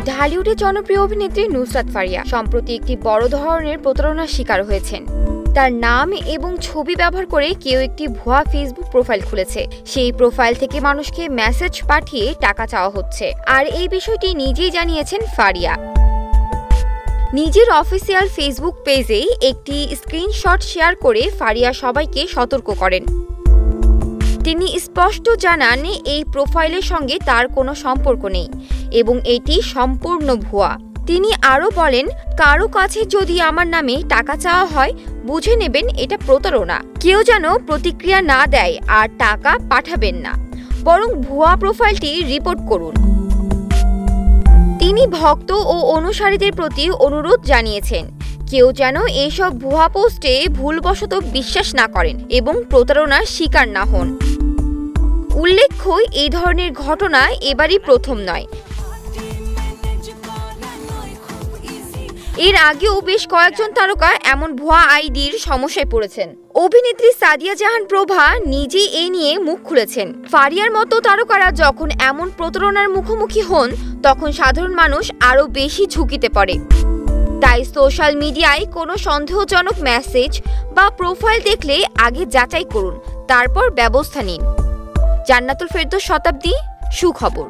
ঢালিউডের জনপ্রিয় অভিনেত্রী নুসরাত ফারিয়া সম্প্রতি একটি বড় ধরনের প্রতারণার শিকার হয়েছেন। তার নাম এবং ছবি ব্যবহার করে কেউ একটি ভুয়া ফেসবুক প্রোফাইল খুলেছে। সেই প্রোফাইল থেকে মানুষকে মেসেজ পাঠিয়ে টাকা চাওয়া হচ্ছে। আর এই বিষয়টি নিজেই জানিয়েছেন ফারিয়া। নিজের অফিসিয়াল ফেসবুক পেজে একটি স্ক্রিনশট শেয়ার করে ফারিয়া সবাইকে সতর্ক করেন। তিনি স্পষ্ট জানান এই প্রোফাইলের সঙ্গে তার কোনো সম্পর্ক নেই এবং এটি সম্পূর্ণ ভুয়া। তিনি আরও বলেন, কারো কাছে যদি আমার নামে টাকা চাওয়া হয় বুঝে নেবেন এটা প্রতারণা। কেউ যেন প্রতিক্রিয়া না দেয় আর টাকা পাঠাবেন না, বরং ভুয়া প্রোফাইলটি রিপোর্ট করুন। তিনি ভক্ত ও অনুসারীদের প্রতি অনুরোধ জানিয়েছেন, কেউ যেন এইসব ভুয়া পোস্টে ভুলবশত বিশ্বাস না করেন এবং প্রতারণার শিকার না হন। উল্লেখ্য, এই ধরনের ঘটনা এবারই প্রথম নয়। এর আগেও বেশ কয়েকজন তারকা এমন ভুয়া আইডির সমস্যায় পড়েছেন। অভিনেত্রী সাদিয়া জাহান প্রভা নিজেই এ নিয়ে মুখ খুলেছেন। ফারিয়ার মতো তারকারা যখন এমন প্রতারণার মুখোমুখি হন তখন সাধারণ মানুষ আরও বেশি ঝুঁকিতে পড়ে। তাই সোশ্যাল মিডিয়ায় কোনো সন্দেহজনক মেসেজ বা প্রোফাইল দেখলে আগে যাচাই করুন, তারপর ব্যবস্থা নিন। জান্নাতুল ফেরদৌস, শতাব্দী, সুখবর।